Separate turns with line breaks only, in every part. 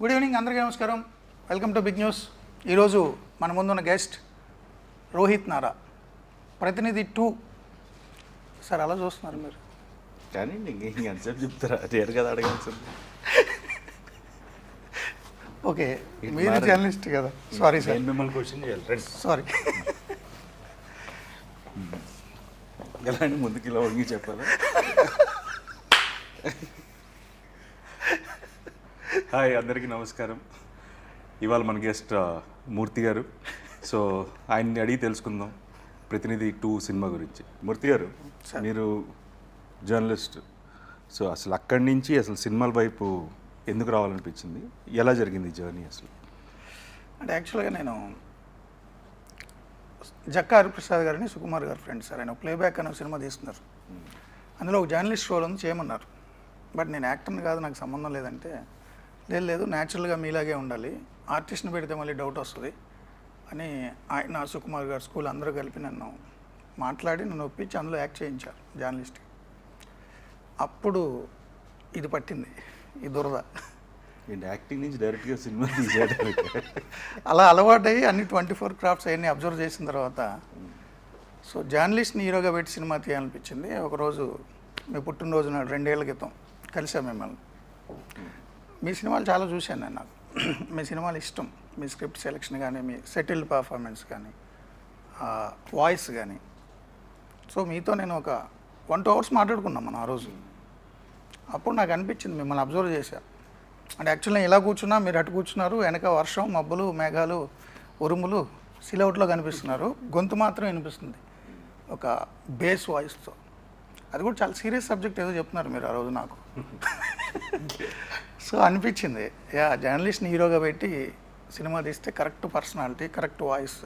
Good evening అందరికీ నమస్కారం. Welcome to big news. ఈరోజు మన ముందున్న గెస్ట్ రోహిత్ నారా, ప్రతినిధి 2. సార్ అలా చూస్తున్నారు మీరు
కానీ ఎంతసేపు చెప్తారా? రేరు కదా అడగాల్సింది.
ఓకే, మీరు జర్నలిస్ట్ కదా. సారీ సార్,
నేను మిమ్మల్ని క్వశ్చన్ చేయాలి.
సారీ.
ఎలా అని ముందుకు ఇలా వంగి చెప్పాలా? హాయ్, అందరికీ నమస్కారం. ఇవాళ మన గెస్ట్ మూర్తి గారు. సో ఆయన్ని అడిగి తెలుసుకుందాం ప్రతినిధి 2 సినిమా గురించి. మూర్తి గారు, మీరు జర్నలిస్ట్. సో అసలు అక్కడి నుంచి అసలు సినిమాల వైపు ఎందుకు రావాలనిపించింది? ఎలా జరిగింది జర్నీ అసలు?
అంటే యాక్చువల్గా నేను జక్కా హరిప్రసాద్ గారిని సుకుమార్ గారు ఫ్రెండ్ సార్. ఆయన ప్లేబ్యాక్ అనే సినిమా తీస్తున్నారు. అందులో ఒక జర్నలిస్ట్ రోల్ ఉంది, చేయమన్నారు. బట్ నేను యాక్టర్ని కాదు, నాకు సంబంధం లేదంటే, లేదు న్యాచురల్గా మీలాగే ఉండాలి, ఆర్టిస్ట్ని పెడితే మళ్ళీ డౌట్ వస్తుంది అని ఆయన సుకుమార్ గారు స్కూల్ అందరూ కలిపి నన్ను మాట్లాడి నన్ను ఒప్పించి అందులో యాక్ట్ చేయించారు జర్నలిస్ట్కి. అప్పుడు ఇది పట్టింది, ఈ దురద.
యాక్టింగ్ నుంచి డైరెక్ట్గా సినిమా తీసేయడానికి
అలా అలవాటయ్యి అన్ని 24 క్రాఫ్ట్స్ అవన్నీ అబ్జర్వ్ చేసిన తర్వాత సో జర్నలిస్ట్ని హీరోగా పెట్టి సినిమా తీయాలనిపించింది. ఒకరోజు మీ పుట్టినరోజు నాడు 2 ఏళ్ల క్రితం కలిసాం మిమ్మల్ని. మీ సినిమాలు చాలా చూశాను నేను. నాకు మీ సినిమాలు ఇష్టం. మీ స్క్రిప్ట్ సెలెక్షన్ కానీ, మీ సెటిల్డ్ పర్ఫార్మెన్స్ కానీ, వాయిస్ కానీ. సో మీతో నేను ఒక 1-2 అవర్స్ మాట్లాడుకున్నాం మనం ఆ రోజు. అప్పుడు నాకు అనిపించింది, మిమ్మల్ని అబ్జర్వ్ చేశాను. అంటే యాక్చువల్లీ ఇలా కూర్చున్నా, మీరు అటు కూర్చున్నారు, వెనక వర్షం, మబ్బులు, మేఘాలు, ఉరుములు సిలౌట్లో కనిపిస్తున్నారు, గొంతు మాత్రం వినిపిస్తుంది ఒక బేస్ వాయిస్తో. అది కూడా చాలా సీరియస్ సబ్జెక్ట్ ఏదో చెప్తున్నారు మీరు ఆ రోజు నాకు. సో అనిపించింది, జర్నలిస్ట్ని హీరోగా పెట్టి సినిమా తీస్తే correct personality, correct voice,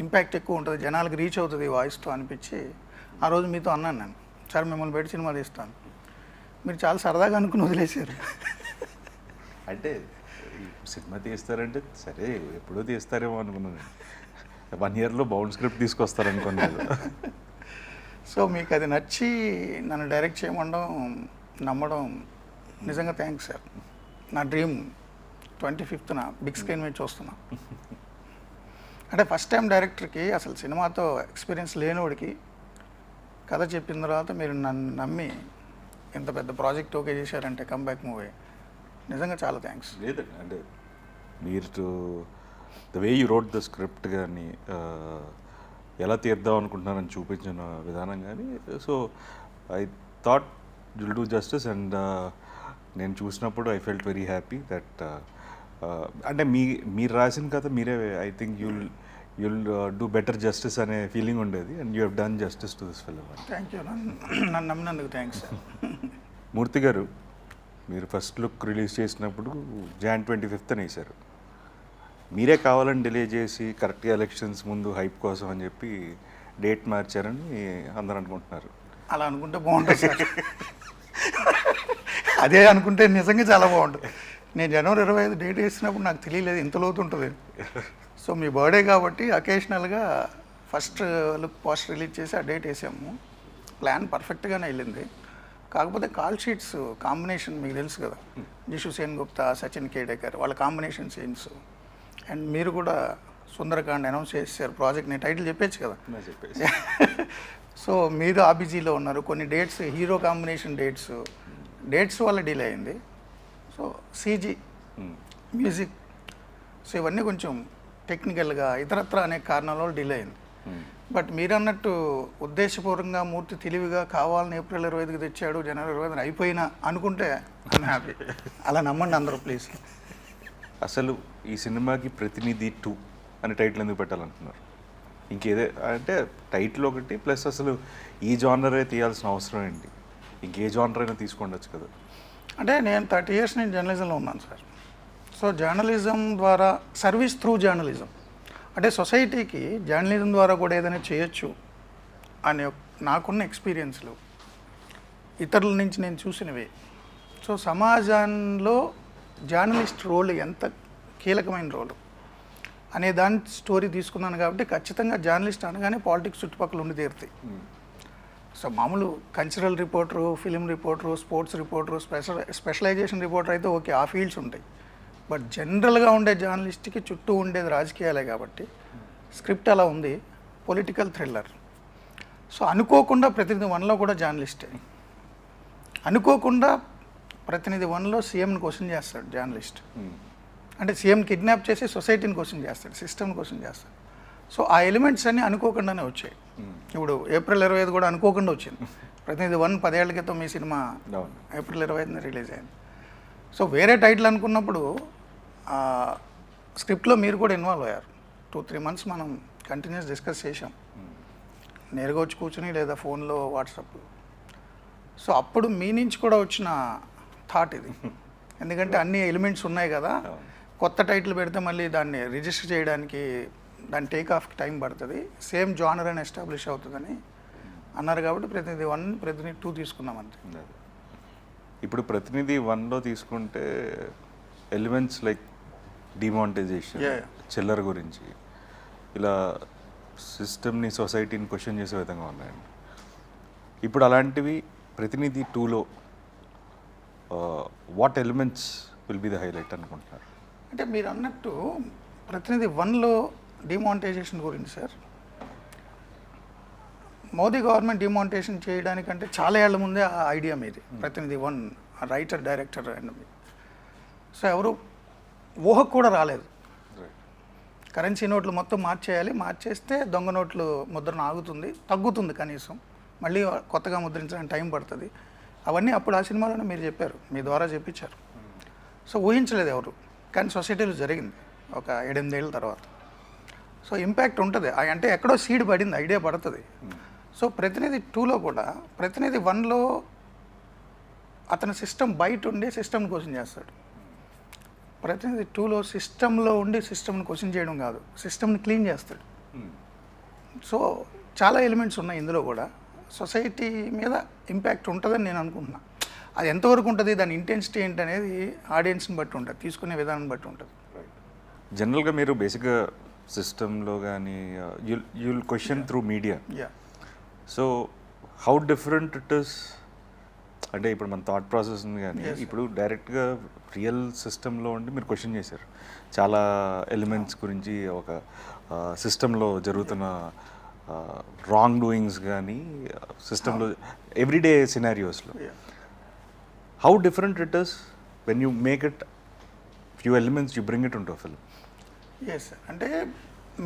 impact ఎక్కువ ఉంటుంది, జనాలకు రీచ్ అవుతుంది ఈ వాయిస్తో అనిపించి ఆ రోజు మీతో అన్నాను నేను, సార్ మిమ్మల్ని పెట్టి సినిమా తీస్తాను. మీరు చాలా సరదాగా అనుకుని వదిలేశారు.
అంటే సినిమా తీస్తారంటే సరే ఎప్పుడో తీస్తారేమో అనుకున్నాను. 1 ఇయర్లో బౌండ్ స్క్రిప్ట్ తీసుకొస్తారనుకున్నాను.
సో మీకు అది నచ్చి నన్ను డైరెక్ట్ చేయమండం, నమ్మడం నిజంగా థ్యాంక్స్ సార్. నా డ్రీమ్ 25th బిగ్ స్క్రీన్ మీద చూస్తున్నా. అంటే ఫస్ట్ టైం డైరెక్టర్కి, అసలు సినిమాతో ఎక్స్పీరియన్స్ లేనివాడికి కథ చెప్పిన తర్వాత మీరు నన్ను నమ్మి ఇంత పెద్ద ప్రాజెక్ట్ ఓకే చేశారంటే, కంబ్యాక్ మూవీ, నిజంగా చాలా థ్యాంక్స్.
లేదండి, అంటే మీరు the way you wrote the script కానీ, ఎలా తీద్దాం అనుకుంటున్నారని చూపించిన విధానం కానీ, so I thought will do justice. And నేను చూసినప్పుడు I felt very happy that అంటే మీరు రాసిన కథ మీరే, I think you'll do better justice అనే ఫీలింగ్ ఉండేది. And you have done justice to this film.
Thank you, నన్ను నమ్మినందుకు థ్యాంక్స్ సార్.
మూర్తి గారు, మీరు ఫస్ట్ లుక్ రిలీజ్ చేసినప్పుడు Jan 25th అని వేశారు. మీరే కావాలని డిలే చేసి కరెక్ట్గా ఎలక్షన్స్ ముందు హైప్ కోసం అని చెప్పి డేట్ మార్చారని అందరూ అనుకుంటున్నారు.
అలా అనుకుంటే బాగుంటుంది సార్. అదే అనుకుంటే నిజంగా చాలా బాగుంటుంది. నేను January 25 డేట్ వేసినప్పుడు నాకు తెలియలేదు ఇంత లోతు ఉంటుంది. సో మీ బర్త్డే కాబట్టి అకేషనల్గా ఫస్ట్ లుక్ పోస్టర్ రిలీజ్ చేసి ఆ డేట్ వేసాము. ప్లాన్ పర్ఫెక్ట్గానే వెళ్ళింది. కాకపోతే కాల్ షీట్స్ కాంబినేషన్ మీకు తెలుసు కదా, జిషు సేన్గుప్తా, సచిన్ కేడేకర్, వాళ్ళ కాంబినేషన్ సీన్స్. అండ్ మీరు కూడా సుందరకాండ్ అనౌన్స్ చేశారు ప్రాజెక్ట్. నేను టైటిల్ చెప్పేచ్చు కదా. సో మీరు ఆబిజీలో ఉన్నారు. కొన్ని డేట్స్, హీరో కాంబినేషన్ డేట్స్ వల్ల డిలే అయింది. సో సీజీ, మ్యూజిక్, సో ఇవన్నీ కొంచెం టెక్నికల్గా ఇతరత్ర అనే కారణాల వల్ల డిలే అయింది. బట్ మీరు అన్నట్టు ఉద్దేశపూర్వకంగా, మూర్తి తెలివిగా కావాలని April 25కి తెచ్చాడు, January 25 అయిపోయినా అనుకుంటే ఐఎమ్ హ్యాపీ. అలా నమ్మండి అందరూ ప్లీజ్.
అసలు ఈ సినిమాకి ప్రతినిధి 2 అనే టైటిల్ ఎందుకు పెట్టాలనుకున్నారు? ఇంకేదే అంటే టైటిల్ ఒకటి, ప్లస్ అసలు ఈ జానరే తీయాల్సిన అవసరం ఏంటి? ఇంకే జానర్ అయినా తీసుకుండొచ్చు కదా.
అంటే నేను 30 years నేను జర్నలిజంలో ఉన్నాను సార్. సో జర్నలిజం ద్వారా, సర్వీస్ త్రూ జర్నలిజం, అంటే సొసైటీకి జర్నలిజం ద్వారా కూడా ఏదైనా చేయొచ్చు అనే నాకున్న ఎక్స్పీరియన్స్లు, ఇతరుల నుంచి నేను చూసినవి. సో సమాజంలో జర్నలిస్ట్ రోల్ ఎంత కీలకమైన రోలు అనే దాని స్టోరీ తీసుకున్నాను కాబట్టి ఖచ్చితంగా జర్నలిస్ట్ అనగానే పాలిటిక్స్ చుట్టుపక్కల ఉండి తీరుతాయి. సో మామూలు cultural reporter, film reporter, sports reporter, specialization reporter అయితే ఓకే, ఆ ఫీల్డ్స్ ఉంటాయి. బట్ జనరల్గా ఉండే జర్నలిస్ట్కి చుట్టూ ఉండేది రాజకీయాలే కాబట్టి స్క్రిప్ట్ అలా ఉంది, పొలిటికల్ థ్రిల్లర్. సో అనుకోకుండా ప్రతినిధి వన్లో కూడా జర్నలిస్టే, అనుకోకుండా ప్రతినిధి వన్లో సీఎంని క్వశ్చన్ చేస్తాడు జర్నలిస్ట్. అంటే సీఎం కిడ్నాప్ చేసి సొసైటీని క్వశ్చన్ చేస్తాడు, సిస్టమ్ని క్వశ్చన్ చేస్తాడు. సో ఆ ఎలిమెంట్స్ అన్నీ అనుకోకుండానే వచ్చాయి. ఇప్పుడు ఏప్రిల్ 25 కూడా అనుకోకుండా వచ్చింది. ప్రతినిధి 1 10 ఏళ్ల క్రితం మీ సినిమా ఏప్రిల్ 25 రిలీజ్ అయింది. సో వేరే టైటిల్ అనుకున్నప్పుడు స్క్రిప్ట్లో మీరు కూడా ఇన్వాల్వ్ అయ్యారు. 2-3 మంత్స్ మనం కంటిన్యూస్ డిస్కస్ చేసాం, నేరుగా వచ్చి కూర్చుని లేదా ఫోన్లో వాట్సాప్లో. సో అప్పుడు మీ నుంచి కూడా వచ్చిన థాట్ ఇది. ఎందుకంటే అన్ని ఎలిమెంట్స్ ఉన్నాయి కదా, కొత్త టైటిల్ పెడితే మళ్ళీ దాన్ని రిజిస్టర్ చేయడానికి దాని టేక్ ఆఫ్కి టైం పడుతుంది, సేమ్ జానర్ అని ఎస్టాబ్లిష్ అవుతుందని అన్నారు. కాబట్టి ప్రతినిధి 1 ప్రతినిధి 2 తీసుకున్నాం అంతే.
ఇప్పుడు ప్రతినిధి 1లో తీసుకుంటే ఎలిమెంట్స్ లైక్ డిమానిటైజేషన్, చిల్లర గురించి, ఇలా సిస్టమ్ని సొసైటీని క్వశ్చన్ చేసే విధంగా ఉన్నాయండి. ఇప్పుడు అలాంటివి ప్రతినిధి 2లో what elements will be the highlight అనుకుంటున్నారు?
అంటే మీరు అన్నట్టు ప్రతినిధి 1లో డిమానిటైజేషన్ గురించి సార్, మోదీ గవర్నమెంట్ డిమానిటైజేషన్ చేయడానికంటే చాలా ఏళ్ల ముందే ఆ ఐడియా మీది. ప్రతినిధి 1 రైటర్ డైరెక్టర్ అండ్ సో ఎవరు ఊహకు కూడా రాలేదు. కరెన్సీ నోట్లు మొత్తం మార్చేయాలి, మార్చేస్తే దొంగ నోట్లు ముద్రణ ఆగుతుంది, తగ్గుతుంది, కనీసం మళ్ళీ కొత్తగా ముద్రించడానికి టైం పడుతుంది. అవన్నీ అప్పుడు ఆ సినిమాలోనే మీరు చెప్పారు, మీ ద్వారా చెప్పించారు. సో ఊహించలేదు ఎవరు, కానీ సొసైటీలో జరిగింది ఒక 7-8 ఏళ్ళ తర్వాత. సో ఇంపాక్ట్ ఉంటుంది, అంటే ఎక్కడో సీడ్ పడింది, ఐడియా పడుతుంది. సో ప్రతినిధి 2లో కూడా ప్రతినిధి 1లో అతని సిస్టమ్ బయట ఉండి సిస్టమ్ని క్వశ్చన్ చేస్తాడు. ప్రతినిధి 2లో సిస్టంలో ఉండి సిస్టమ్ని క్వశ్చన్ చేయడం కాదు, సిస్టమ్ని క్లీన్ చేస్తాడు. సో చాలా ఎలిమెంట్స్ ఉన్నాయి ఇందులో కూడా. సొసైటీ మీద ఇంపాక్ట్ ఉంటుందని నేను అనుకుంటున్నాను. అది ఎంతవరకు ఉంటుంది, దాని ఇంటెన్సిటీ ఏంటి అనేది ఆడియన్స్ని బట్టి ఉంటుంది, తీసుకునే విధానం బట్టి ఉంటుంది.
జనరల్గా మీరు బేసిక్గా సిస్టంలో కానీ you'll question through media. So how different it is, అంటే ఇప్పుడు మన థాట్ ప్రాసెస్ ఉంది కానీ ఇప్పుడు డైరెక్ట్గా రియల్ సిస్టంలో ఉండి మీరు క్వశ్చన్ చేశారు చాలా ఎలిమెంట్స్ గురించి, ఒక సిస్టంలో జరుగుతున్న రాంగ్ డూయింగ్స్ కానీ సిస్టంలో ఎవ్రీడే సినారియోస్లో. How different it is when you make it few elements you bring it into film?
Yes sir, అంటే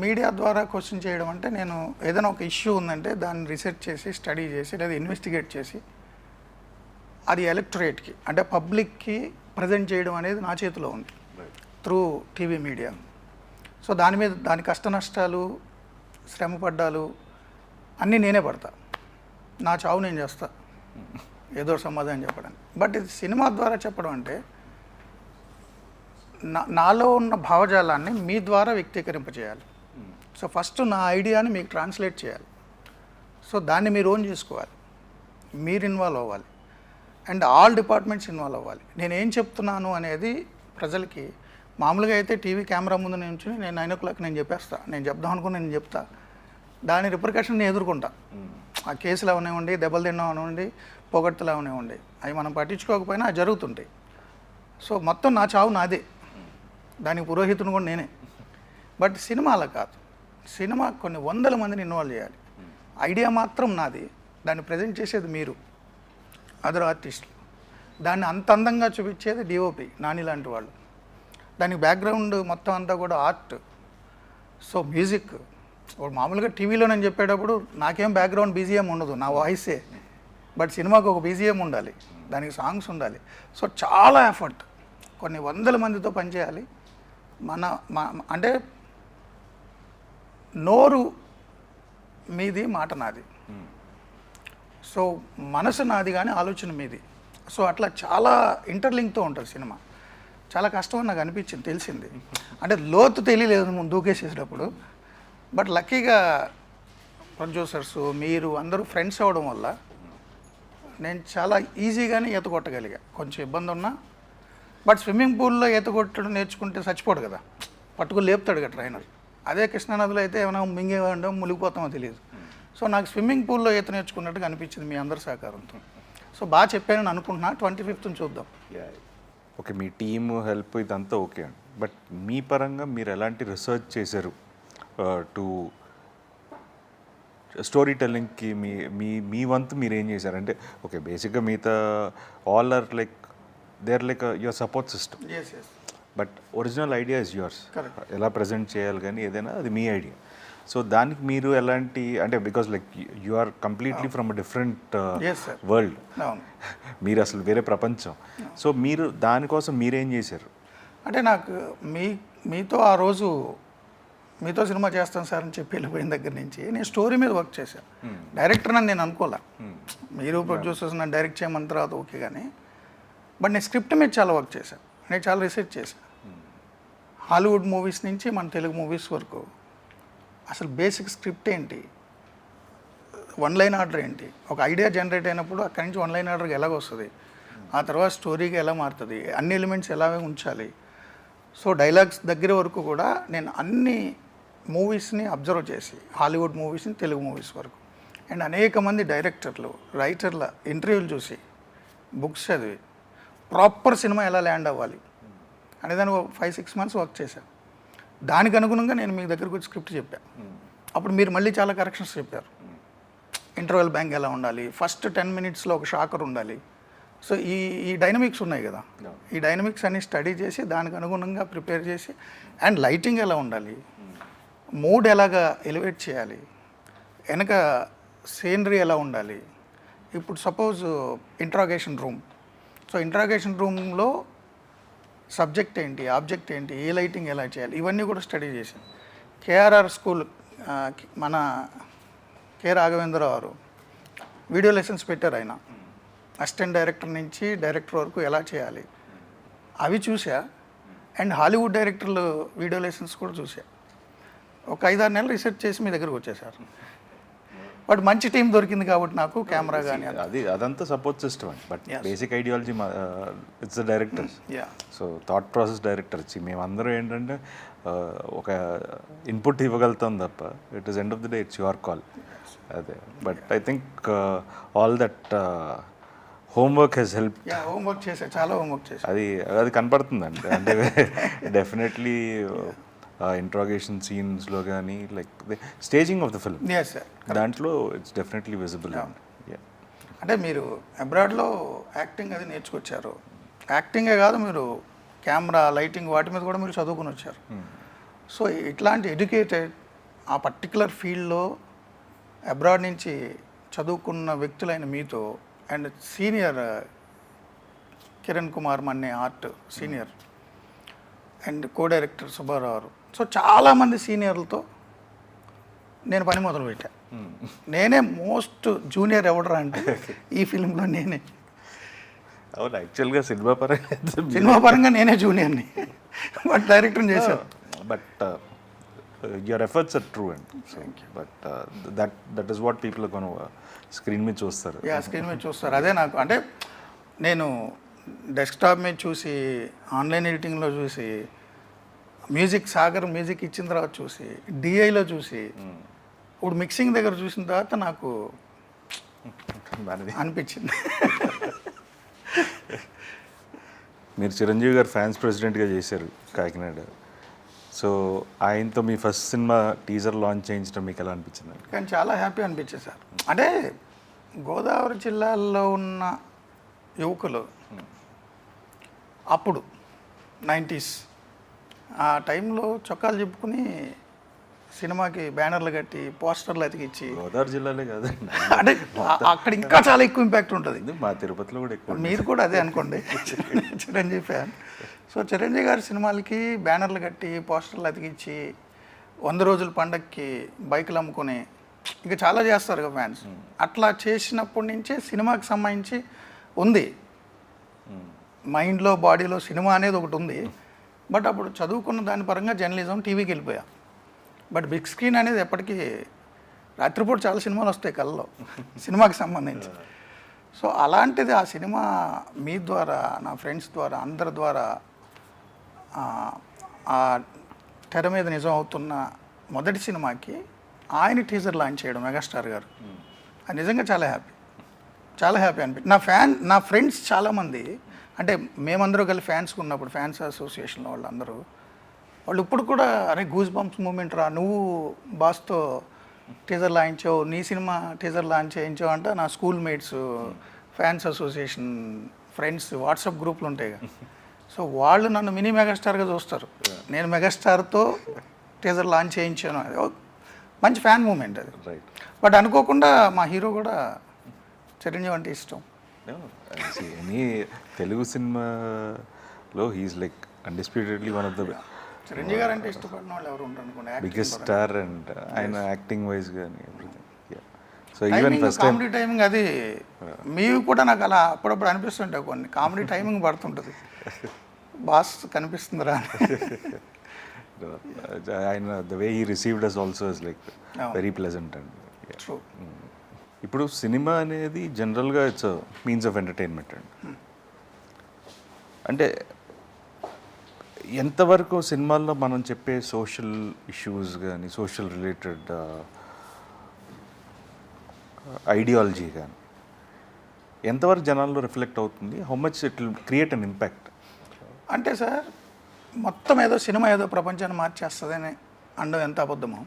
మీడియా ద్వారా క్వశ్చన్ చేయడం అంటే నేను ఏదైనా ఒక ఇష్యూ ఉందంటే దాన్ని రీసెర్చ్ చేసి స్టడీ చేసి లేదా ఇన్వెస్టిగేట్ చేసి అది ఎలక్టరేట్కి అంటే పబ్లిక్కి ప్రజెంట్ చేయడం అనేది నా చేతిలో ఉంది త్రూ టీవీ మీడియా. సో దాని మీద దాని కష్ట నష్టాలు, శ్రమపడ్డాలు అన్నీ నేనే పడతా, నా చావు నేను చేస్తా ఏదో సమాధానం చెప్పడానికి. బట్ ఇది సినిమా ద్వారా చెప్పడం అంటే నాలో ఉన్న భావజాలాన్ని మీ ద్వారా వ్యక్తీకరింపజేయాలి. సో ఫస్ట్ నా ఐడియాని మీకు ట్రాన్స్లేట్ చేయాలి. సో దాన్ని మీరు ఓన్ చేసుకోవాలి, మీరు ఇన్వాల్వ్ అవ్వాలి, అండ్ ఆల్ డిపార్ట్మెంట్స్ ఇన్వాల్వ్ అవ్వాలి. నేను ఏం చెప్తున్నాను అనేది ప్రజలకి, మామూలుగా అయితే టీవీ కెమెరా ముందు నుంచి నేను 9 o'clock నేను చెప్పేస్తా, నేను చెప్దాం అనుకుని నేను చెప్తా, దాని రిపర్కషన్ నేను ఎదుర్కొంటా. ఆ కేసులు అవనివ్వండి, దెబ్బలు తిన్నాం అవనివ్వండి, పొగడ్తలు అవనివ్వండి, అవి మనం పట్టించుకోకపోయినా అవి జరుగుతుంటాయి. సో మొత్తం నా చావు నాదే, దానికి పురోహితుని కూడా నేనే. బట్ సినిమా అలా కాదు, సినిమా కొన్ని 100 మందిని ఇన్వాల్వ్ చేయాలి. ఐడియా మాత్రం నాది, దాన్ని ప్రజెంట్ చేసేది మీరు, అదర్ ఆర్టిస్టులు. దాన్ని అంత అందంగా చూపించేది డిఓపి నాని లాంటి వాళ్ళు. దానికి బ్యాక్గ్రౌండ్ మొత్తం అంతా కూడా ఆర్ట్. సో మ్యూజిక్, ఇప్పుడు మామూలుగా టీవీలో నేను చెప్పేటప్పుడు నాకేం బ్యాక్గ్రౌండ్ బీజిఎం ఉండదు, నా వాయిసే. బట్ సినిమాకి ఒక బీజిఎం ఉండాలి, దానికి సాంగ్స్ ఉండాలి. సో చాలా ఎఫర్ట్, కొన్ని 100 మందితో పనిచేయాలి. అంటే నోరు మీది, మాట నాది. సో మనసు నాది కానీ ఆలోచన మీది. సో అట్లా చాలా ఇంటర్లింక్తో ఉంటుంది సినిమా. చాలా కష్టం అని నాకు అనిపించింది, తెలిసింది. అంటే లోతు తెలియలేదు ముందు దూకేసేటప్పుడు. బట్ లక్కీగా ప్రొడ్యూసర్స్ మీరు అందరూ ఫ్రెండ్స్ అవ్వడం వల్ల నేను చాలా ఈజీగానే ఈత కొట్టగలిగా. కొంచెం ఇబ్బంది ఉన్నా, బట్ స్విమ్మింగ్ పూల్లో ఈత కొట్టడం నేర్చుకుంటే చచ్చిపోడు కదా, పట్టుకుని లేపుతాడు కదా ట్రైనర్. అదే కృష్ణానదిలో అయితే ఏమైనా మింగేవాడో మునిగిపోతామో తెలియదు. సో నాకు స్విమ్మింగ్ పూల్లో ఈత నేర్చుకున్నట్టుగా అనిపించింది మీ అందరి సహకారంతో. సో బాగా చెప్పానని అనుకుంటున్నా. 25th చూద్దాం.
ఓకే మీ టీమ్ హెల్ప్ ఇదంతా ఓకే అండి, బట్ మీ పరంగా మీరు ఎలాంటి రిసర్చ్ చేశారు టు స్టోరీ టెల్లింగ్కి మీ మీ మీ వంతు మీరు ఏం చేశారు? అంటే ఓకే బేసిక్గా మిగతా all are like they are like your support system,
yes yes
but original idea is yours.
Correct.
ఎలా ప్రజెంట్ చేయాలి కానీ ఏదైనా అది మీ ఐడియా. సో దానికి మీరు ఎలాంటి అంటే because like you are completely from a different
Yes, sir.
World,
అవును.
మీరు అసలు వేరే ప్రపంచం. సో మీరు దానికోసం మీరేం చేశారు?
అంటే నాకు మీతో ఆ రోజు మీతో సినిమా చేస్తాను సార్ అని చెప్పి వెళ్ళిపోయిన దగ్గర నుంచి నేను స్టోరీ మీద వర్క్ చేశాను. డైరెక్టర్ అని నేను అనుకోలే, మీరు ప్రొడ్యూసర్స్ నన్ను డైరెక్ట్ చేయమన్న తర్వాత ఓకే, కానీ బట్ నేను స్క్రిప్ట్ మీద చాలా వర్క్ చేశాను, నేను చాలా రీసెర్చ్ చేశాను. హాలీవుడ్ మూవీస్ నుంచి మన తెలుగు మూవీస్ వరకు అసలు బేసిక్ స్క్రిప్ట్ ఏంటి, వన్ లైన్ ఆర్డర్ ఏంటి, ఒక ఐడియా జనరేట్ అయినప్పుడు అక్కడి నుంచి వన్ లైన్ ఆర్డర్కి ఎలాగ వస్తుంది, ఆ తర్వాత స్టోరీకి ఎలా మారుతుంది, అన్ని ఎలిమెంట్స్ ఎలా ఉంచాలి. సో డైలాగ్స్ దగ్గర వరకు కూడా నేను అన్ని మూవీస్ని అబ్జర్వ్ చేసి, హాలీవుడ్ మూవీస్ని తెలుగు మూవీస్ వరకు, అండ్ అనేక మంది డైరెక్టర్లు రైటర్ల ఇంటర్వ్యూలు చూసి, బుక్స్ చదివి ప్రాపర్ సినిమా ఎలా ల్యాండ్ అవ్వాలి అనేదాన్ని 5-6 మంత్స్ వర్క్ చేశాను. దానికి అనుగుణంగా నేను మీ దగ్గరకు వచ్చి స్క్రిప్ట్ చెప్పాను. అప్పుడు మీరు మళ్ళీ చాలా కరెక్షన్స్ చెప్పారు. ఇంటర్వెల్ బ్యాంక్ ఎలా ఉండాలి, ఫస్ట్ 10 మినిట్స్లో ఒక షాకర్ ఉండాలి. సో ఈ డైనమిక్స్ ఉన్నాయి కదా, ఈ డైనమిక్స్ అన్ని స్టడీ చేసి దానికి అనుగుణంగా ప్రిపేర్ చేసి, అండ్ లైటింగ్ ఎలా ఉండాలి, మూడ్ ఎలాగా ఎలివేట్ చేయాలి, వెనక సీనరీ ఎలా ఉండాలి. ఇప్పుడు suppose interrogation room, so interrogation రూమ్లో సబ్జెక్ట్ ఏంటి, ఆబ్జెక్ట్ ఏంటి, ఏ లైటింగ్ ఎలా చేయాలి, ఇవన్నీ కూడా స్టడీ చేశాను. కేఆర్ఆర్ స్కూల్ మన కె రాఘవేంద్రరావు గారు వీడియో లెసన్స్ పెట్టారు. ఆయన అసిస్టెంట్ డైరెక్టర్ నుంచి డైరెక్టర్ వరకు ఎలా చేయాలి అవి చూసా, అండ్ హాలీవుడ్ డైరెక్టర్లు వీడియో లెసన్స్ కూడా చూసా. ఒక 5-6 నెలలు రీసెర్చ్ చేసి మీ దగ్గరకు వచ్చేసారు. బట్ మంచి టీం దొరికింది కాబట్టి నాకు కెమెరా కానీ
అది అదంతా సపోర్ట్ సిస్టమ్ అండి, but basic ideology it's the directors.
Yeah
so thought process directors మేమందరం ఏంటంటే ఒక ఇన్పుట్ ఇవ్వగలుగుతాం తప్ప it is end of the day it's your call. అదే but I think all that homework has help.
Homework చేశా, చాలా homework చేశా.
అది కనపడుతుందండి. అంటే డెఫినెట్లీ ఇంట్రాగేషన్ సీన్స్లో కానీ like staging of the film,
yes sir,
దాంట్లో ఇట్స్ డెఫినెట్లీ విజిబుల్.
అంటే మీరు అబ్రాడ్లో యాక్టింగ్ అది నేర్చుకొచ్చారు. యాక్టింగే కాదు, మీరు కెమెరా లైటింగ్ వాటి మీద కూడా మీరు చదువుకుని వచ్చారు. సో ఇట్లాంటి ఎడ్యుకేటెడ్ ఆ పర్టికులర్ ఫీల్డ్లో అబ్రాడ్ నుంచి చదువుకున్న వ్యక్తులైన మీతో, and senior Kiran Kumar Manne art senior, and co director Subbarao గారు, సో చాలామంది సీనియర్లతో నేను పని మొదలుపెట్టా. నేనే మోస్ట్ జూనియర్ ఎవడరా అంటే ఈ ఫిల్మ్లో నేనే.
అవును, యాక్చువల్గా
సినిమా పరంగా నేనే జూనియర్ని, బట్ డైరెక్టర్ చేశాను.
But your efforts are true and but that is what people కొను స్క్రీన్ మీద చూస్తారు.
స్క్రీన్ మీద చూస్తారు. అదే నాకు అంటే నేను డెస్క్టాప్ మీద చూసి, ఆన్లైన్ ఎడిటింగ్లో చూసి, మ్యూజిక్ సాగర్ మ్యూజిక్ ఇచ్చిన తర్వాత చూసి, డిఐలో చూసి, ఇప్పుడు మిక్సింగ్ దగ్గర చూసిన తర్వాత నాకు అనిపించింది.
మీరు చిరంజీవి గారు ఫ్యాన్స్ ప్రెసిడెంట్గా చేశారు కాకినాడ. సో ఆయనతో మీ ఫస్ట్ సినిమా టీజర్ లాంచ్ చేయించడం మీకు ఎలా అనిపించింది?
కానీ చాలా హ్యాపీ అనిపించింది సార్. అంటే గోదావరి జిల్లాలో ఉన్న యువకులు అప్పుడు 90s ఆ టైంలో చొక్కాలు చెప్పుకుని సినిమాకి బ్యానర్లు కట్టి పోస్టర్లు అతికిచ్చి,
గోదావరి జిల్లాలే కాదండి,
అంటే అక్కడ ఇంకా చాలా ఎక్కువ ఇంపాక్ట్ ఉంటుంది.
మా తిరుపతిలో కూడా ఎక్కువ.
మీరు కూడా అదే అనుకోండి, చిరంజీవి ఫ్యాన్. సో చిరంజీవి గారి సినిమాలకి బ్యానర్లు కట్టి పోస్టర్లు అతికిచ్చి 100 రోజుల పండగకి బైకులు అమ్ముకొని ఇంకా చాలా చేస్తారు కదా ఫ్యాన్స్. అట్లా చేసినప్పటి నుంచే సినిమాకి సంబంధించి ఉంది, మైండ్లో బాడీలో సినిమా అనేది ఒకటి ఉంది. బట్ అప్పుడు చదువుకున్న దాని పరంగా జర్నలిజం, టీవీకి వెళ్ళిపోయా. బట్ బిగ్ స్క్రీన్ అనేది ఎప్పటికీ రాత్రిపూట చాలా సినిమాలు వస్తాయి కళ్ళలో సినిమాకి సంబంధించి. సో అలాంటిది ఆ సినిమా మీ ద్వారా, నా ఫ్రెండ్స్ ద్వారా, అందరి ద్వారా ఆ తెర మీద నిజం అవుతున్న మొదటి సినిమాకి ఆయన టీజర్ లాంచ్ చేయడం మెగాస్టార్ గారు, అది నిజంగా చాలా హ్యాపీ. చాలా హ్యాపీ అనిపించింది. నా ఫ్రెండ్స్ చాలామంది, అంటే మేమందరూ కలిసి ఫ్యాన్స్ ఉన్నప్పుడు ఫ్యాన్స్ అసోసియేషన్లో వాళ్ళు ఇప్పుడు కూడా అరే గూస్ బంప్స్ మూమెంట్ రా, నువ్వు బాస్తో టీజర్ లాంచావు, నీ సినిమా టీజర్ లాంచ్ చేయించావు అంటే నా school mates fans association friends WhatsApp గ్రూప్లు ఉంటాయి కదా, సో వాళ్ళు నన్ను మినీ మెగాస్టార్గా చూస్తారు. నేను మెగాస్టార్తో టీజర్ లాంచ్ చేయించాను, అది మంచి ఫ్యాన్ మూమెంట్ అది.
రైట్.
బట్ అనుకోకుండా మా హీరో కూడా చిరంజీవి అంటే ఇష్టం.
ఎనీ తెలుగు సినిమాలో he is like undisputedly one of the
Chiranjeevi గారు అంటే ఇష్టపడిన వాళ్ళు ఎవరు ఉంటారు అనుకోండి.
బిగ్గెస్ట్ స్టార్ అండ్ ఆయన యాక్టింగ్ వైజ్ కానీ everything. So even first time
comedy timing అది మీవి కూడా నాకు అలా అప్పుడప్పుడు అనిపిస్తుంటాయి, కొన్ని కామెడీ టైమింగ్ పడుతుంటుంది, బాస్ కనిపిస్తుందిరా.
ఆయన the way he received us also is like very pleasant and
true.
ఇప్పుడు సినిమా అనేది జనరల్గా ఇట్స్ మీన్స్ ఆఫ్ ఎంటర్టైన్మెంట్ అండి. అంటే ఎంతవరకు సినిమాల్లో మనం చెప్పే సోషల్ ఇష్యూస్ కానీ సోషల్ రిలేటెడ్ ఐడియాలజీ కానీ ఎంతవరకు జనాల్లో రిఫ్లెక్ట్ అవుతుంది, how much it will create an impact?
అంటే సార్ మొత్తం ఏదో సినిమా ఏదో ప్రపంచాన్ని మార్చేస్తుందని అనడం ఎంత అబద్ధమో,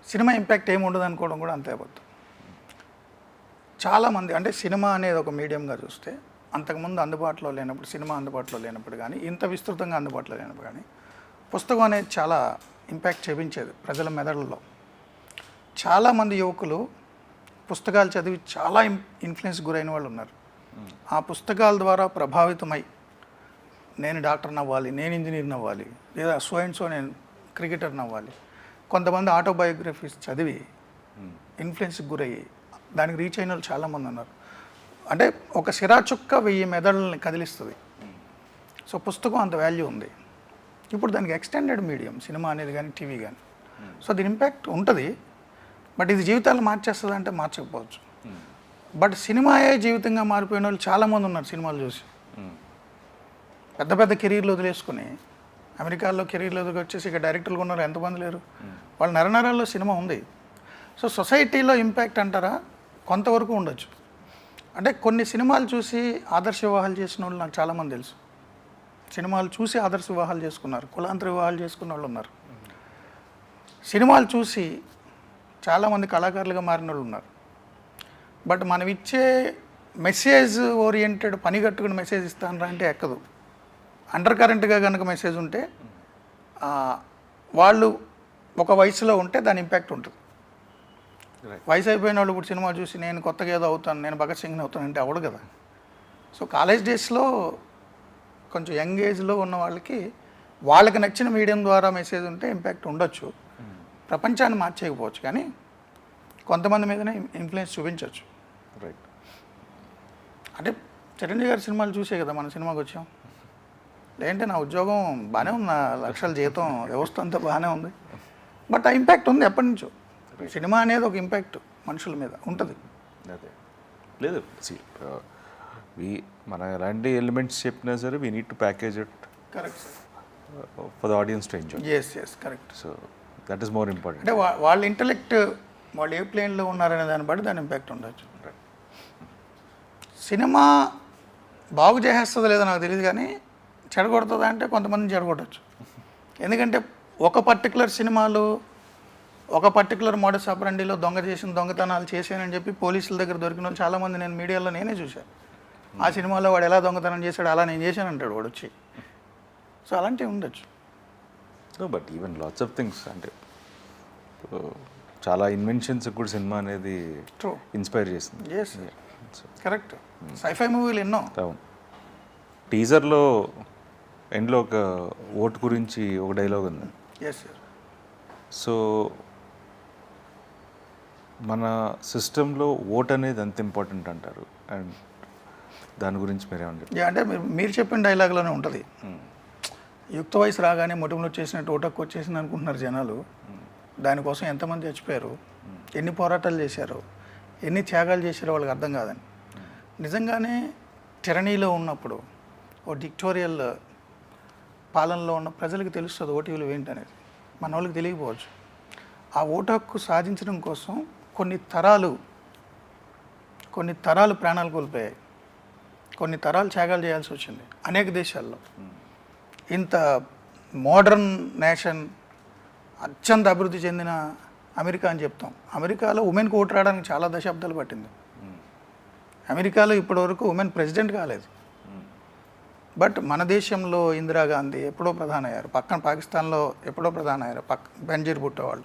సినిమా ఇంపాక్ట్ ఏమి ఉండదు అనుకోవడం కూడా అంతే అబద్ధం. చాలామంది అంటే సినిమా అనేది ఒక మీడియంగా చూస్తే అంతకుముందు అందుబాటులో లేనప్పుడు, సినిమా అందుబాటులో లేనప్పుడు కానీ, ఇంత విస్తృతంగా అందుబాటులో లేనప్పుడు కానీ పుస్తకం అనేది చాలా ఇంపాక్ట్ చూపించేది ప్రజల మెదడుల్లో. చాలామంది యువకులు పుస్తకాలు చదివి చాలా ఇన్ఫ్లుయెన్స్ గురైన వాళ్ళు ఉన్నారు. ఆ పుస్తకాల ద్వారా ప్రభావితమై నేను డాక్టర్ని అవ్వాలి, నేను ఇంజనీర్ని అవ్వాలి, లేదా సో అండ్ సో నేను క్రికెటర్ని అవ్వాలి. కొంతమంది ఆటోబయోగ్రఫీస్ చదివి ఇన్ఫ్లుయెన్స్కి గురయ్యి దానికి రీచ్ అయిన వాళ్ళు చాలామంది ఉన్నారు. అంటే ఒక సిరా చుక్క 1000 మెదడుల్ని కదిలిస్తుంది. సో పుస్తకం అంత వాల్యూ ఉంది. ఇప్పుడు దానికి ఎక్స్టెండెడ్ మీడియం సినిమా అనేది కానీ టీవీ కానీ, సో దీని ఇంపాక్ట్ ఉంటుంది. బట్ ఇది జీవితాలు మార్చేస్తుంది అంటే మార్చకపోవచ్చు. బట్ సినిమాయే జీవితంగా మారిపోయిన వాళ్ళు చాలామంది ఉన్నారు. సినిమాలు చూసి పెద్ద పెద్ద కెరీర్లు వదిలేసుకుని అమెరికాలో కెరీర్లు వచ్చేసి ఇక డైరెక్టర్లు ఉన్నారు, ఎంతమంది లేరు. వాళ్ళ నరనరాల్లో సినిమా ఉంది. సో సొసైటీలో ఇంపాక్ట్ అంటారా, కొంతవరకు ఉండొచ్చు. అంటే కొన్ని సినిమాలు చూసి ఆదర్శ వివాహాలు చేసిన వాళ్ళు నాకు చాలామంది తెలుసు. సినిమాలు చూసి ఆదర్శ వివాహాలు చేసుకున్నారు, కులాంతర వివాహాలు చేసుకున్న వాళ్ళు ఉన్నారు. సినిమాలు చూసి చాలామంది కళాకారులుగా మారిన వాళ్ళు ఉన్నారు. బట్ మనం ఇచ్చే మెసేజ్ ఓరియంటెడ్ పని కట్టుకుని మెసేజ్ ఇస్తానరా అంటే ఎక్కదు. అండర్ కరెంట్గా కనుక మెసేజ్ ఉంటే వాళ్ళు ఒక వయసులో ఉంటే దాని ఇంపాక్ట్ ఉంటుంది. వయసు అయిపోయిన వాళ్ళు ఇప్పుడు సినిమా చూసి నేను కొత్తగా ఏదో అవుతాను, నేను భగత్ సింగ్ని అవుతాను అంటే అవడు కదా. సో కాలేజ్ డేస్లో కొంచెం యంగ్ ఏజ్లో ఉన్న వాళ్ళకి నచ్చిన మీడియం ద్వారా మెసేజ్ ఉంటే ఇంపాక్ట్ ఉండొచ్చు. ప్రపంచాన్ని మార్చేయకపోవచ్చు కానీ కొంతమంది మీదనే ఇన్ఫ్లుయెన్స్ చూపించవచ్చు.
రైట్.
అంటే చిరంజీవి గారి సినిమాలు చూసే కదా మన సినిమాకి వచ్చాం. లేదంటే నా ఉద్యోగం బాగానే ఉంది, నా లక్షల జీతం, వ్యవస్థ అంతా బాగానే ఉంది. బట్ ఆ ఇంపాక్ట్ ఉంది ఎప్పటి నుంచో. సినిమా అనేది ఒక ఇంపాక్ట్ మనుషుల మీద ఉంటుంది.
అదే లేదు, మనం ఎలాంటి ఎలిమెంట్స్ చెప్పినా సరే we need to package it
correct
for the audience to enjoy.
Yes correct.
So that is more important.
అంటే వాళ్ళ ఇంటలెక్ట్ వాళ్ళు ఏ ప్లేన్లో ఉన్నారనే దాన్ని బట్టి దాని ఇంపాక్ట్ ఉండొచ్చు. సినిమా బాగు చేసేస్తుందో లేదో నాకు తెలియదు కానీ చెడగొడుతుందా అంటే కొంతమందిని చెడగొట్టచ్చు. ఎందుకంటే ఒక పర్టికులర్ సినిమాలు ఒక పర్టికులర్ మోడస్ ఆపరండిలో దొంగతనాలు చేశానని చెప్పి పోలీసుల దగ్గర దొరికిన వాళ్ళు చాలామంది నేను మీడియాలో నేనే చూశాను. ఆ సినిమాలో వాడు ఎలా దొంగతనం చేశాడు అలా నేను చేశాను అంటాడు వాడు వచ్చి. సో అలాంటివి ఉండొచ్చు.
But even lots of things అంటే చాలా ఇన్వెన్షన్స్ కూడా సినిమా అనేది ఇన్స్పైర్ చేసింది.
Yes correct. సైఫై మూవీలు ఎన్నో.
అవును. టీజర్లో ఎండ్లో ఒక ఓటు గురించి ఒక డైలాగ్ ఉంది.
Yes sir.
సో మన సిస్టంలో ఓట్ అనేది అంత ఇంపార్టెంట్ అంటారు. అండ్ దాని గురించి మీరేమని చెప్పారు?
అంటే మీరు చెప్పిన డైలాగ్లోనే ఉంటుంది. యుక్త వయసు రాగానే మొటిమలు వచ్చేసినట్టు ఓటక్కు వచ్చేసింది అనుకుంటున్నారు జనాలు. దానికోసం ఎంతమంది చచ్చిపోయారు, ఎన్ని పోరాటాలు చేశారు, ఎన్ని త్యాగాలు చేశారో వాళ్ళకి అర్థం కాదని. నిజంగానే టెరనీలో ఉన్నప్పుడు ఓ డిక్టోరియల్ పాలనలో ఉన్న ప్రజలకు తెలుస్తుంది ఓటు విలువ ఏంటనేది. మన వాళ్ళకి తెలియకపోవచ్చు. ఆ ఓటు హక్కు సాధించడం కోసం కొన్ని తరాలు కొన్ని తరాలు ప్రాణాలు కోల్పోయాయి, కొన్ని తరాలు త్యాగాలు చేయాల్సి వచ్చింది అనేక దేశాల్లో. ఇంత మోడర్న్ నేషన్, అత్యంత అభివృద్ధి చెందిన అమెరికా అని చెప్తాం. అమెరికాలో ఉమెన్కి ఓటు రావడానికి చాలా దశాబ్దాలు పట్టింది. అమెరికాలో ఇప్పటివరకు ఉమెన్ ప్రెసిడెంట్ కాలేదు. బట్ మన దేశంలో ఇందిరాగాంధీ ఎప్పుడో ప్రధాని అయ్యారు, పక్కన పాకిస్తాన్లో ఎప్పుడో ప్రధాని అయ్యారు, బెంజీర్ భుట్టో వాళ్ళు,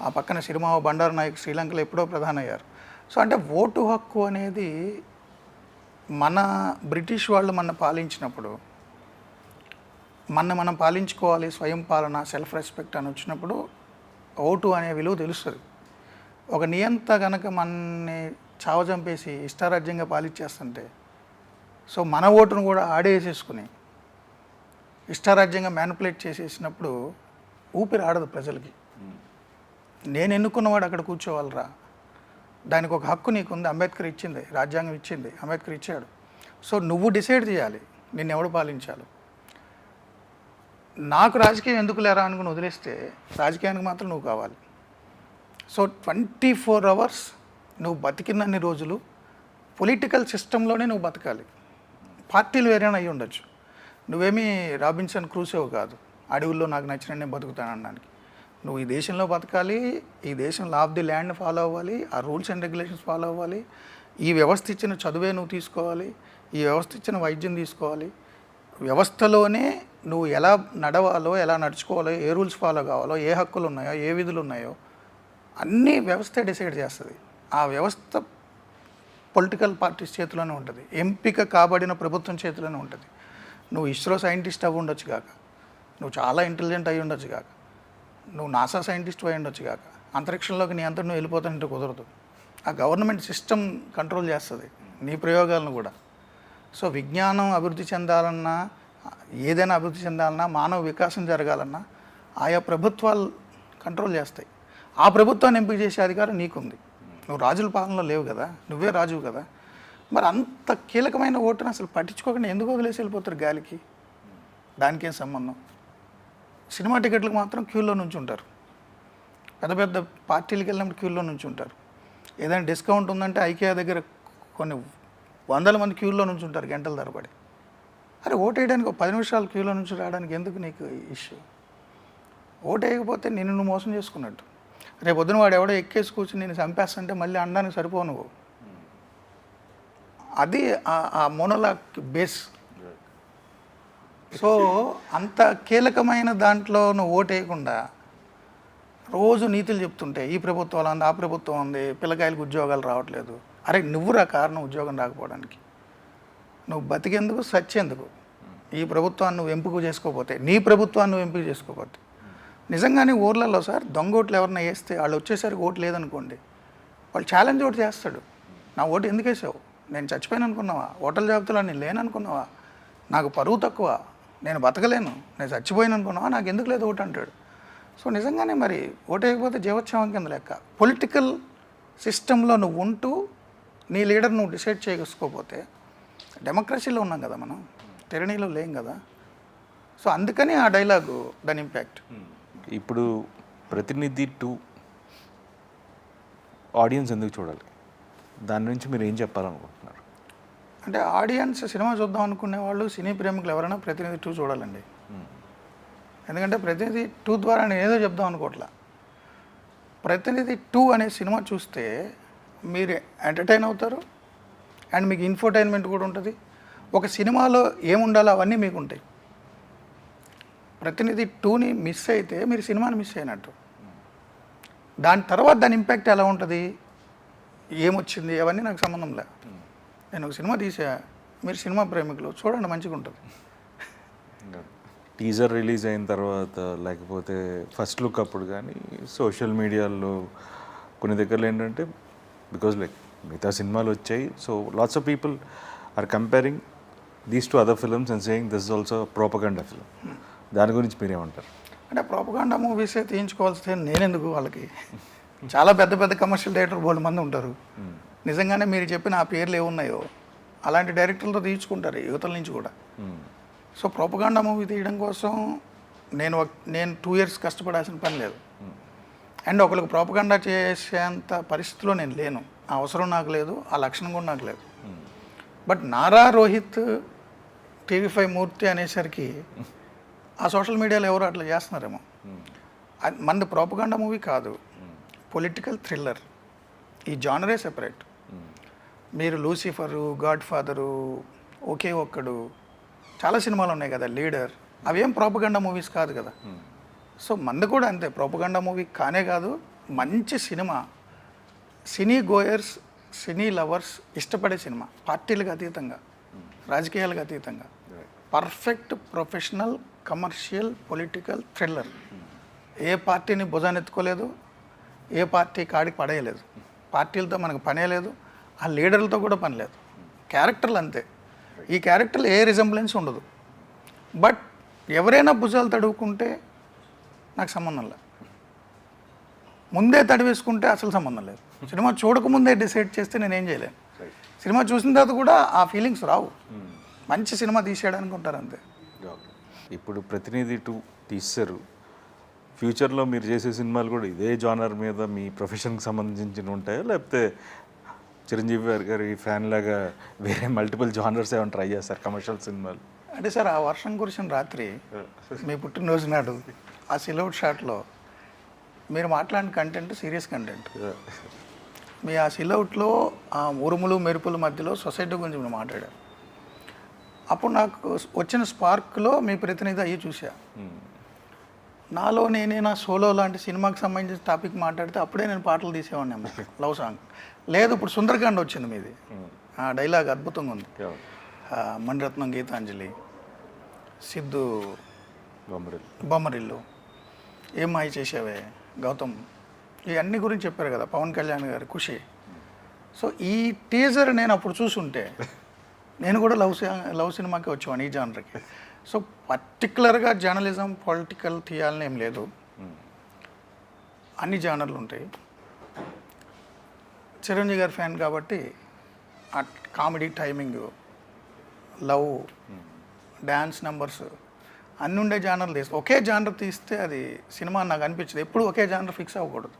ఆ పక్కన సిరిమావ బండారు నాయక్ శ్రీలంకలో ఎప్పుడో ప్రధాని అయ్యారు. సో అంటే ఓటు హక్కు అనేది మన బ్రిటిష్ వాళ్ళు మన పాలించినప్పుడు, మనం పాలించుకోవాలి, స్వయం పాలన, సెల్ఫ్ రెస్పెక్ట్ అని వచ్చినప్పుడు ఓటు అనే విలువ తెలుస్తుంది. ఒక నియంత కనుక మనని చావజంపేసి ఇష్టారాజ్యంగా పాలించేస్తుంటే, సో మన ఓటును కూడా ఆడేసేసుకుని ఇష్టారాజ్యంగా మ్యానిపులేట్ చేసేసినప్పుడు ఊపిరి ఆడదు ప్రజలకి. నేను ఎన్నుకున్నవాడు అక్కడ కూర్చోవాలరా, దానికి ఒక హక్కు నీకుంది, అంబేద్కర్ ఇచ్చింది, రాజ్యాంగం ఇచ్చింది, అంబేద్కర్ ఇచ్చాడు. సో నువ్వు డిసైడ్ చేయాలి నిన్ను ఎవడు పాలించాలి. నాకు రాజకీయం ఎందుకు లేరా అనుకుని వదిలేస్తే రాజకీయానికి మాత్రం నువ్వు కావాలి. సో 24 hours నువ్వు బతికినన్ని రోజులు పొలిటికల్ సిస్టంలోనే నువ్వు బతకాలి. పార్టీలు వేరేనా అయ్యి ఉండొచ్చు, నువ్వేమీ రాబిన్సన్ క్రూసోవ్ కాదు, అడవుల్లో నాకు నచ్చిన నేను బతుకుతానడానికి. నువ్వు ఈ దేశంలో బతకాలి, ఈ దేశం law of the land follow అవ్వాలి, ఆ రూల్స్ అండ్ రెగ్యులేషన్స్ ఫాలో అవ్వాలి, ఈ వ్యవస్థ ఇచ్చిన చదువే నువ్వు తీసుకోవాలి, ఈ వ్యవస్థ ఇచ్చిన వైద్యం తీసుకోవాలి. వ్యవస్థలోనే నువ్వు ఎలా నడవాలో, ఎలా నడుచుకోవాలో, ఏ రూల్స్ ఫాలో కావాలో, ఏ హక్కులు ఉన్నాయో, ఏ విధులు ఉన్నాయో అన్నీ వ్యవస్థే డిసైడ్ చేస్తుంది. ఆ వ్యవస్థ పొలిటికల్ పార్టీస్ చేతిలోనే ఉంటుంది, ఎంపిక కాబడిన ప్రభుత్వం చేతిలోనే ఉంటుంది. నువ్వు ఇస్రో సైంటిస్ట్ అవి ఉండొచ్చు కాక, నువ్వు చాలా ఇంటెలిజెంట్ అయి ఉండొచ్చు కాక, నువ్వు నాసా సైంటిస్ట్ అయి ఉండొచ్చు కాక, అంతరిక్షంలోకి నీ అంతా నువ్వు వెళ్ళిపోతానంటే కుదరదు. ఆ గవర్నమెంట్ సిస్టమ్ కంట్రోల్ చేస్తుంది నీ ప్రయోగాలను కూడా. సో విజ్ఞానం అభివృద్ధి చెందాలన్నా, ఏదైనా అభివృద్ధి చెందాలన్నా, మానవ వికాసం జరగాలన్నా ఆయా ప్రభుత్వాలు కంట్రోల్ చేస్తాయి. ఆ ప్రభుత్వాన్ని ఎంపిక చేసే అధికారం నీకుంది. నువ్వు రాజుల పాలనలో లేవు కదా, నువ్వే రాజువు కదా. మరి అంత కీలకమైన ఓటును అసలు పట్టించుకోకుండా ఎందుకు వదిలేసి వెళ్ళిపోతారు గాలికి? దానికేం సంబంధం? సినిమా టికెట్లకు మాత్రం క్యూలో నుంచి ఉంటారు, పెద్ద పెద్ద పార్టీలకు వెళ్ళినప్పుడు క్యూలో నుంచి ఉంటారు. ఏదైనా డిస్కౌంట్ ఉందంటే ఐకియా దగ్గర కొన్ని 100 మంది క్యూలో నుంచి ఉంటారు గంటల తరబడి. అరే ఓటు వేయడానికి ఒక 10 నిమిషాలు క్యూలో నుంచి రావడానికి ఎందుకు నీకు ఇష్యూ? ఓటు వేయకపోతే నిన్ను నువ్వు మోసం చేసుకున్నట్టు. రేపు పొద్దున వాడు ఎవడో ఎక్కేసి కూర్చుని నేను చంపేస్తుంటే మళ్ళీ అనడానికి సరిపోవు నువ్వు. అది ఆ మోనోలాగ్ బేస్. సో అంత కీలకమైన దాంట్లో నువ్వు ఓటు వేయకుండా రోజు నీతులు చెప్తుంటే ఈ ప్రభుత్వం ఉంది, ఆ ప్రభుత్వం ఉంది, పిల్లకాయలకు ఉద్యోగాలు రావట్లేదు. అరే నువ్వురా కారణం ఉద్యోగం రాకపోవడానికి. నువ్వు బతికేందుకు, సచ్చేందుకు. ఈ ప్రభుత్వాన్ని నువ్వు ఎంపిక చేసుకోకపోతే, నీ ప్రభుత్వాన్ని నువ్వు ఎంపిక చేసుకోకపోతే, నిజంగానే ఊర్లలో సార్ దొంగ ఓట్లు ఎవరన్నా వేస్తే వాళ్ళు వచ్చేసరికి ఓటు లేదనుకోండి, వాళ్ళు ఛాలెంజ్ ఓటు చేస్తాడు. నా ఓటు ఎందుకు వేసావు? నేను చచ్చిపోయాను అనుకున్నావా? ఓటర్ల జాబితాలో నేను లేననుకున్నావా? నాకు పరువు తక్కువ, నేను బతకలేను, నేను చచ్చిపోయాను అనుకున్నావా? నాకు ఎందుకు లేదు ఓటు అంటాడు. సో నిజంగానే మరి ఓటు వేయకపోతే జీవోత్సవం కింద లెక్క. పొలిటికల్ సిస్టంలో నువ్వు ఉంటూ నీ లీడర్ నువ్వు డిసైడ్ చేసుకోకపోతే, డెమోక్రసీలో ఉన్నాం కదా మనం, టెరనీలో లేం కదా. సో అందుకని ఆ డైలాగు దాని ఇంపాక్ట్.
ఇప్పుడు ప్రతినిధి 2 ఆడియన్స్ ఎందుకు చూడాలి? దాని నుంచి మీరు ఏం చెప్పాలనుకుంటున్నారు?
అంటే ఆడియన్స్ సినిమా చూద్దాం అనుకునే వాళ్ళు, సినీ ప్రేమికులు ఎవరైనా ప్రతినిధి 2 చూడాలండి. ఎందుకంటే ప్రతినిధి 2 ద్వారా నేను ఏదో చెప్దాం అనుకోవట్లా. ప్రతినిధి 2 అనే సినిమా చూస్తే మీరు ఎంటర్టైన్ అవుతారు అండ్ మీకు ఇన్ఫోటైన్మెంట్ కూడా ఉంటుంది. ఒక సినిమాలో ఏముండాలో అవన్నీ మీకు ఉంటాయి. ప్రతినిధి 2ని మిస్ అయితే మీరు సినిమాని మిస్ అయినట్టు. దాని తర్వాత దాని ఇంపాక్ట్ ఎలా ఉంటుంది, ఏమొచ్చింది, అవన్నీ నాకు సంబంధం లే. నేను ఒక సినిమా తీసా, మీరు సినిమా ప్రేమికులు చూడండి, మంచిగా ఉంటుంది.
టీజర్ రిలీజ్ అయిన తర్వాత, లేకపోతే ఫస్ట్ లుక్ అప్పుడు కానీ సోషల్ మీడియాలో కొన్ని దగ్గరలో ఏంటంటే, బికాజ్ లైక్ మిగతా సినిమాలు వచ్చాయి, so lots of people are comparing these to other films and saying this is also propaganda film. దాని గురించి మీరేమంటారు?
అంటే ప్రోపగండా మూవీసే తీయించుకోవాల్సి నేనెందుకు? వాళ్ళకి చాలా పెద్ద పెద్ద కమర్షియల్ డైరెక్టర్ బోల్డ్ మంది ఉంటారు. నిజంగానే మీరు చెప్పిన ఆ పేర్లు ఏమున్నాయో అలాంటి డైరెక్టర్లతో తీయించుకుంటారు యువతల నుంచి కూడా. సో ప్రోపగండా మూవీ తీయడం కోసం నేను 2 years కష్టపడాల్సిన పని లేదు. అండ్ ఒకరికి ప్రోపగండా చేసేంత పరిస్థితిలో నేను లేను. ఆ అవసరం నాకు లేదు, ఆ లక్షణం కూడా నాకు లేదు. బట్ నారా రోహిత్ టీవీ5 మూర్తి అనేసరికి ఆ సోషల్ మీడియాలో ఎవరు అట్లా చేస్తున్నారేమో. మనది ప్రోపగండా మూవీ కాదు, పొలిటికల్ థ్రిల్లర్. ఈ జానరే సెపరేట్. మీరు లూసిఫరు, గాడ్ ఫాదరు, ఒకే ఒక్కడు, చాలా సినిమాలు ఉన్నాయి కదా, లీడర్, అవేం ప్రోపగండా మూవీస్ కాదు కదా. సో మంది కూడా అంతే, ప్రోపగండా మూవీ కానే కాదు, మంచి సినిమా, సినీ గోయర్స్, సినీ లవర్స్ ఇష్టపడే సినిమా, పార్టీలకు అతీతంగా, రాజకీయాలకు అతీతంగా, perfect professional commercial political thriller. ఏ పార్టీని భుజానెత్తుకోలేదు, ఏ పార్టీ కాడికి పడేయలేదు, పార్టీలతో మనకు పనే లేదు, ఆ లీడర్లతో కూడా పని లేదు, క్యారెక్టర్లు అంతే. ఈ క్యారెక్టర్లు ఏ రిజంబ్లెన్స్ ఉండదు. బట్ ఎవరైనా భుజాలు తడువుకుంటే నాకు సంబంధం లేదు, ముందే తడివేసుకుంటే అసలు సంబంధం లేదు. సినిమా చూడకముందే డిసైడ్ చేస్తే నేనేం చేయలేను. సినిమా చూసిన తర్వాత కూడా ఆ ఫీలింగ్స్ రావు. మంచి సినిమా తీసేయడానికి అనుకుంటారు అంతే.
ఇప్పుడు ప్రతినిధి 2 తీశారు, ఫ్యూచర్లో మీరు చేసే సినిమాలు కూడా ఇదే జానర్ మీద మీ ప్రొఫెషన్కి సంబంధించి ఉంటాయా, లేకపోతే చిరంజీవి గారి ఫ్యాన్ లాగా వేరే మల్టిపుల్ జానర్స్ ఏమైనా ట్రై చేస్తారు కమర్షియల్ సినిమాలు?
అంటే సార్, ఆ వర్షం కురిసిన రాత్రి మీ పుట్టినరోజు నాడు ఆ సిలౌట్ షాట్లో మీరు మాట్లాడిన కంటెంట్ సీరియస్ కంటెంట్. మీ ఆ సిలౌట్లో ఆ ఉరుములు మెరుపుల మధ్యలో సొసైటీ గురించి మీరు మాట్లాడారు. అప్పుడు నాకు వచ్చిన స్పార్క్లో మీ ప్రతినిధి అయ్యి చూసా. నాలో నేనే నా సోలో లాంటి సినిమాకి సంబంధించిన టాపిక్ మాట్లాడితే అప్పుడే నేను పాటలు తీసేవాడిని, లవ్ సాంగ్. లేదు, ఇప్పుడు సుందరకాండ వచ్చింది మీది, ఆ డైలాగ్ అద్భుతంగా ఉంది. మణిరత్నం గీతాంజలి, సిద్ధు బొమ్మరిల్లు, ఏం మాయ చేసావే, గౌతమ్, ఇవన్నీ గురించి చెప్పారు కదా, పవన్ కళ్యాణ్ గారు ఖుషి. సో ఈ టీజర్ నేను అప్పుడు చూసుంటే నేను కూడా లవ్ సినిమాకి వచ్చేవాడిని, ఈ జానర్కి. సో పర్టికులర్గా జర్నలిజం పొలిటికల్ తీయాలని ఏం లేదు, అన్ని జానర్లు ఉంటాయి. చిరంజీవి గారి ఫ్యాన్ కాబట్టి ఆ comedy timing, love, dance numbers అన్నీ ఉండే జానర్లు తీస్తే, ఒకే జానర్ తీస్తే అది సినిమా నాకు అనిపించింది. ఎప్పుడు ఒకే జానర్ ఫిక్స్ అవ్వకూడదు.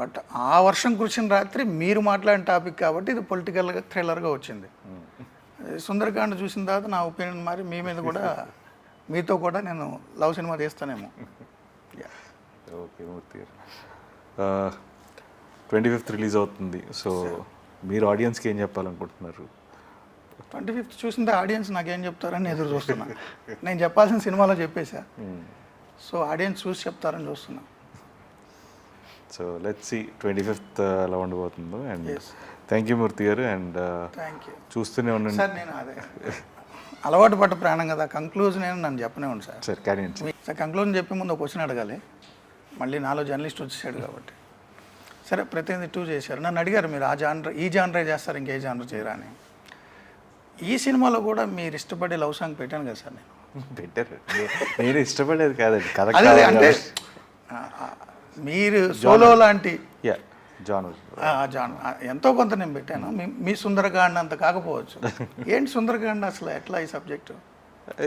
బట్ ఆ వర్షం కురిసిన రాత్రి మీరు మాట్లాడిన టాపిక్ కాబట్టి ఇది పొలిటికల్గా థ్రిల్లర్గా వచ్చింది. సుందరకాండ చూసిన తర్వాత నా ఒపీనియన్ మారి మీ మీద కూడా, మీతో కూడా నేను లవ్ సినిమా తీస్తానేమో.
ఓకే మూర్తి గారు, 25th రిలీజ్ అవుతుంది. సో మీరు ఆడియన్స్కి ఏం చెప్పాలనుకుంటున్నారు?
25th చూసిన ఆడియన్స్ నాకేం చెప్తారని ఎదురు చూస్తున్నా. నేను చెప్పాల్సిన సినిమాలో చెప్పేశా, సో ఆడియన్స్ చూసి చెప్తారని చూస్తున్నా.
సో లెట్స్ సీ 25th ఎలా ఉండబోతుందో. అండ్ థ్యాంక్ యూ మూర్తి గారు. And
thank you.
చూస్తూనే ఉండండి
సార్. నేను అదే అలవాటు పడ్డ ప్రాణం కదా, కంక్లూజన్ నేను నన్ను చెప్పనే ఉంది సార్.
సార్ కానీ
సార్ కంక్లూజన్ చెప్పే ముందు ఒక క్వశ్చన్ అడగాలి, మళ్ళీ నాలో జర్నలిస్ట్ వచ్చేసాడు కాబట్టి. సరే, ప్రతినిధి 2 చేశారు, నన్ను అడిగారు మీరు ఆ జానర్, ఈ జానరే చేస్తారు, ఇంకే జానర్ చేయరా అని. ఈ సినిమాలో కూడా మీరు ఇష్టపడే లవ్ సాంగ్ పెట్టాను కదా సార్. నేను
పెట్టారు, నేను ఇష్టపడేది కాదండి, కథ
అదే అంటే మీరు సోలో లాంటి
జానర్
ఎంతో కొంత నేను పెట్టాను. మీ సుందరకాండ అంత కాకపోవచ్చు. ఏంటి సుందరకాండ అసలు ఎట్లా ఈ సబ్జెక్టు?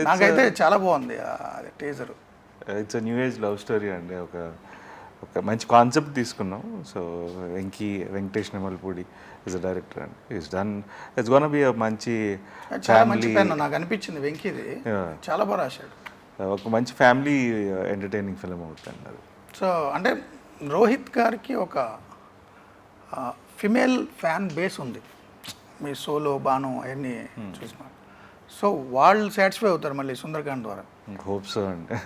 నాకైతే చాలా బాగుంది అది teaser.
It's new age love story అండి. ఒక మంచి కాన్సెప్ట్ తీసుకున్నాం. So Venkatesh Nemalpudi is a director and it's gonna be మంచి
ఫ్యామిలీ. నాకు అనిపించింది వెంకీది చాలా బాగా రాశాడు.
ఒక మంచి ఫ్యామిలీ ఎంటర్టైనింగ్ ఫిల్మ్ అవుతుంది అది.
సో అంటే రోహిత్ గారికి ఒక ఫిమేల్ ఫ్యాన్ బేస్ ఉంది, మీ సోలో బాను అవన్నీ చూసిన. సో వాళ్ళు సాటిస్ఫై అవుతారు మళ్ళీ సుందరకాండ్ ద్వారా.
హోప్ సో అండి.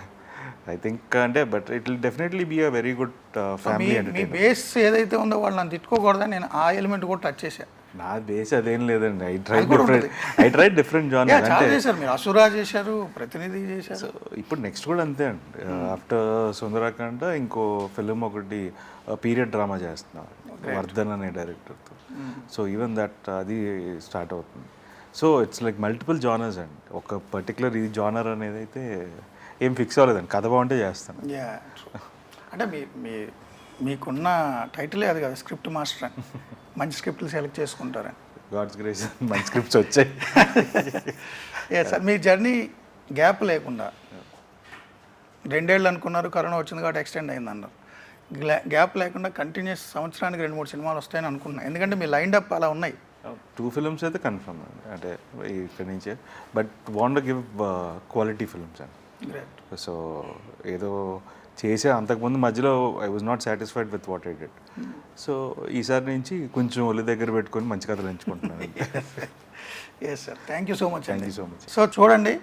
ఐ థింక్ అంటే but it will definitely be a very good family entertainment.
మీ బేస్ ఏదైతే ఉందో వాళ్ళు నన్ను తిట్టుకోకూడదని నేను ఆ ఎలిమెంట్ కూడా టచ్ చేశాను.
నా బేస్ అదేం లేదండి. I try different genre.
చాలా చేశారు మీరు, అసురా చేశారు, ప్రతినిధి చేశారు.
సో ఇప్పుడు నెక్స్ట్ కూడా అంతే అండి. ఆఫ్టర్ సుందరకాండ ఇంకో ఫిలిం ఒకటి పీరియడ్ డ్రామా చేస్తున్నాం వర్ధన్ అనే డైరెక్టర్తో. సో ఈవెన్ దట్ అది స్టార్ట్ అవుతుంది. So it's like multiple genres అండి. ఒక పర్టికులర్ ఇది జానర్ అనేది అయితే ఏం ఫిక్స్ అవ్వలేదండి. కథ బాగుంటే చేస్తాను.
అంటే మీకున్న టైటిలే అది కదా, స్క్రిప్ట్ మాస్టర్ అని. మంచి స్క్రిప్ట్లు సెలెక్ట్ చేసుకుంటారని.
గాడ్స్ గ్రేస్ మంచి స్క్రిప్ట్స్ వచ్చాయి.
సార్ మీ జర్నీ గ్యాప్ లేకుండా 2 ఏళ్ళు అనుకున్నారు, కరోనా వచ్చింది కాబట్టి ఎక్స్టెండ్ అయింది అన్నారు. గ్యాప్ లేకుండా కంటిన్యూస్ సంవత్సరానికి 2-3 సినిమాలు వస్తాయని అనుకున్నాను, ఎందుకంటే మీ లైన్ అప్ అలా ఉన్నాయి.
2 ఫిల్మ్స్ అయితే కన్ఫర్మ్ అండి, అంటే ఇక్కడి నుంచే, but want give quality films అండి.
గ్రేట్.
సో ఏదో చేసే అంతకుముందు మధ్యలో I was not satisfied with what I did. So ఈసారి నుంచి కొంచెం ఒళ్ళు దగ్గర పెట్టుకొని మంచి కథలు ఎంచుకుంటున్నాను.
Yes sir, thank you so much.
Thank you so much.
So చూడండి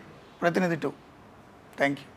ప్రతినిధి 2. Thank you.